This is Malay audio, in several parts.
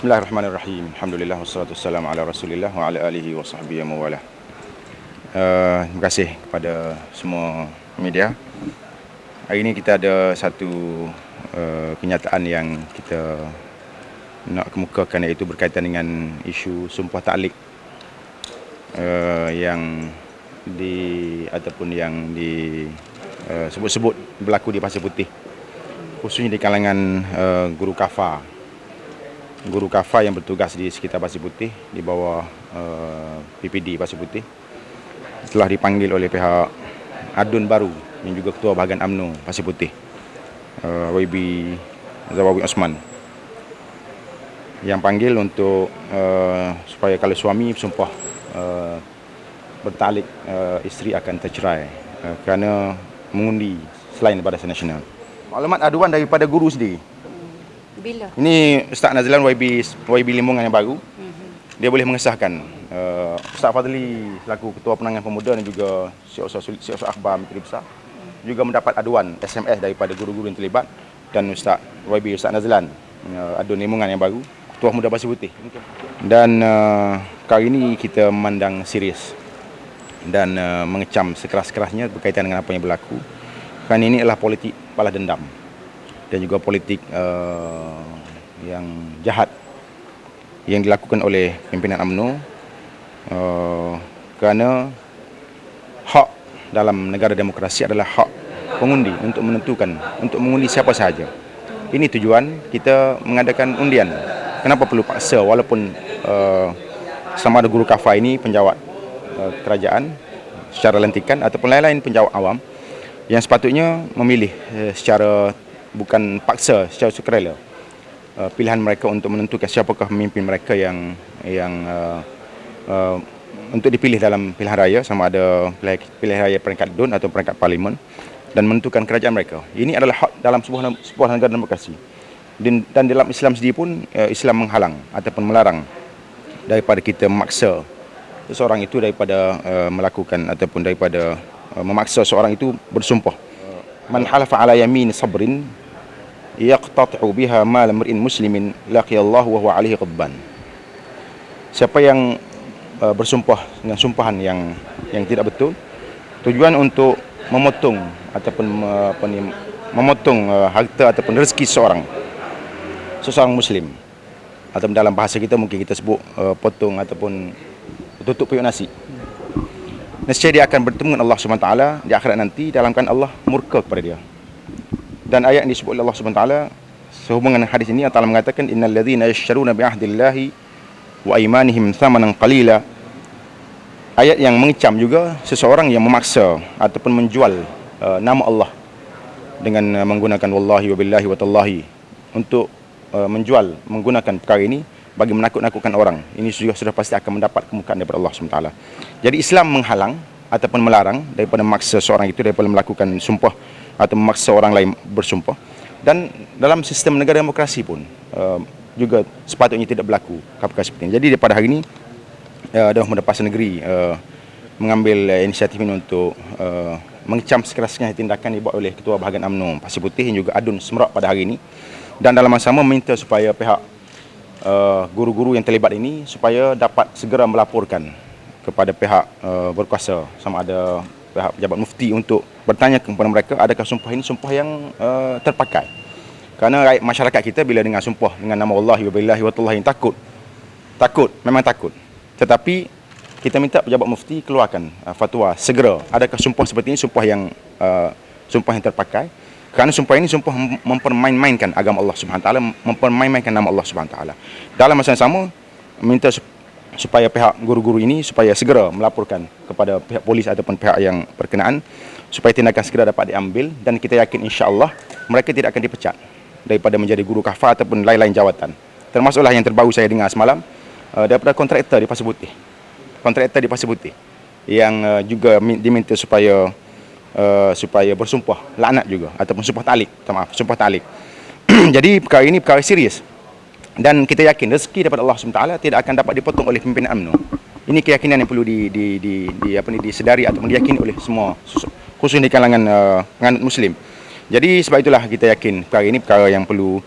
Bismillahirrahmanirrahim. Alhamdulillah wassalatu wassalamu ala Rasulillah wa ala alihi wa sahbihi wa mawalah. Terima kasih kepada semua media. Hari ini kita ada satu kenyataan yang kita nak kemukakan, iaitu berkaitan dengan isu sumpah ta'liq yang sebut-sebut berlaku di Pasir Putih, khususnya di kalangan guru kafa yang bertugas di sekitar Pasir Putih di bawah PPD Pasir Putih, telah dipanggil oleh pihak Adun baru yang juga Ketua Bahagian UMNO Pasir Putih, YB Zawawi Osman, yang panggil untuk supaya kalau suami bersumpah bertalik, isteri akan tercerai kerana mengundi selain Barisan Nasional. Maklumat aduan daripada guru sendiri. Bila? Ini Ustaz Nazlan YB Limbungan yang baru. Dia boleh mengesahkan. Ustaz Fadli selaku Ketua Penanganan Pemuda dan juga Syekh Usul Akhbar Menteri Besar juga mendapat aduan SMS daripada guru-guru yang terlibat, dan Ustaz Nazlan Adun Limbungan yang baru, Ketua Muda Pasir Putih. Dan kali ini kita memandang serius dan mengecam sekeras-kerasnya berkaitan dengan apa yang berlaku. Kerana ini adalah politik balas dendam dan juga politik yang jahat yang dilakukan oleh pimpinan UMNO, kerana hak dalam negara demokrasi adalah hak pengundi untuk menentukan, untuk mengundi siapa sahaja. Ini tujuan kita mengadakan undian. Kenapa perlu paksa, walaupun sama ada guru kafa ini penjawat kerajaan secara lantikan ataupun lain-lain penjawat awam yang sepatutnya memilih secara bukan paksa, secara sukarela pilihan mereka untuk menentukan siapakah pemimpin mereka yang untuk dipilih dalam pilihan raya, sama ada pilihan raya peringkat DUN atau peringkat parlimen, dan menentukan kerajaan mereka. Ini adalah hak dalam sebuah negara demokrasi. Dan dalam Islam sendiri pun Islam menghalang ataupun melarang daripada kita memaksa seseorang itu daripada melakukan ataupun daripada memaksa seorang itu bersumpah. Man halafa ala yamin sabrin yaqtati'u biha mal mar'in muslimin laqiyallahu wa huwa alaihi ghadban. Siapa yang bersumpah dengan sumpahan yang tidak betul, tujuan untuk memotong ataupun memotong harta ataupun rezeki seseorang muslim, atau dalam bahasa kita mungkin kita sebut potong ataupun tutup periuk nasi. Nescaya dia akan bertemu dengan Allah SWT di akhirat nanti, dalam keadaan Allah murka kepada dia. Dan ayat yang disebut oleh Allah SWT sehubungan dengan hadis ini, Allah Ta'ala mengatakan innal ladzina yashtaruna bi ahdillahi wa aymanihim thamanan qalila. Ayat yang mengecam juga seseorang yang memaksa ataupun menjual nama Allah dengan menggunakan wallahi wa billahi wa tallahi untuk menjual, menggunakan perkara ini bagi menakut-nakutkan orang. Ini sudah pasti akan mendapat kemukaan daripada Allah SWT. Jadi Islam menghalang ataupun melarang daripada memaksa seorang itu daripada melakukan sumpah atau memaksa orang lain bersumpah. Dan dalam sistem negara demokrasi pun juga sepatutnya tidak berlaku perkara seperti ini. Jadi pada hari ini Dewan Pemuda Pasar Negeri mengambil inisiatif ini untuk mengecam sekeras-kerasnya tindakan dibuat oleh Ketua Bahagian UMNO Pasir Putih yang juga Adun Semerak pada hari ini. Dan dalam masa sama meminta supaya pihak guru-guru yang terlibat ini supaya dapat segera melaporkan kepada pihak berkuasa, sama ada pihak pejabat mufti, untuk bertanya kepada mereka adakah sumpah ini sumpah yang terpakai. Kerana rakyat masyarakat kita bila dengar sumpah dengan nama Allah wa billahi wa tallahi takut, memang takut. Tetapi kita minta pejabat mufti keluarkan fatwa segera, adakah sumpah seperti ini sumpah yang terpakai. Kerana sumpah ini sumpah mempermain-mainkan agama Allah SWT, mempermain-mainkan nama Allah SWT. Dalam masa yang sama minta supaya pihak guru-guru ini supaya segera melaporkan kepada pihak polis ataupun pihak yang berkenaan supaya tindakan segera dapat diambil, dan kita yakin insya-Allah mereka tidak akan dipecat daripada menjadi guru kafa ataupun lain-lain jawatan. Termasuklah yang terbaru saya dengar semalam daripada kontraktor di Pasir Putih. Kontraktor di Pasir Putih yang juga diminta supaya bersumpah laknat juga ataupun sumpah ta'liq. Jadi perkara ini perkara serius. Dan kita yakin rezeki daripada Allah SWT tidak akan dapat dipotong oleh pimpinan UMNO. Ini keyakinan yang perlu disedari ataupun diyakini oleh semua, khususnya di kalangan penganut Muslim. Jadi sebab itulah kita yakin perkara ini perkara yang perlu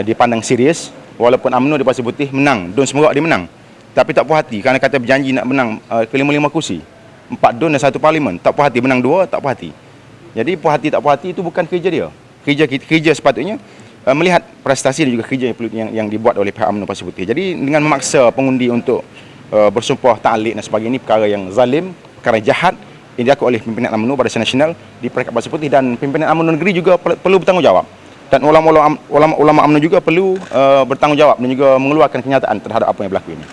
dipandang serius walaupun UMNO di Pasir Putih menang, DUN Semerak dia menang, tapi tak puas hati kerana kata berjanji nak menang ke-5 kursi, 4 DUN dan 1 parlimen, tak puas hati, menang 2 tak puas hati. Jadi puas hati tak puas hati itu bukan kerja dia. Kerja sepatutnya melihat prestasi dan juga kerja yang dibuat oleh pihak UMNO Pasir Putih. Jadi dengan memaksa pengundi untuk bersumpah ta'liq dan sebagainya, ini perkara yang zalim, perkara jahat yang dilakukan oleh pimpinan UMNO Barisan Nasional di peringkat Pasir Putih, dan pimpinan UMNO negeri juga perlu bertanggungjawab, dan ulama-ulama UMNO juga perlu bertanggungjawab dan juga mengeluarkan kenyataan terhadap apa yang berlaku ini.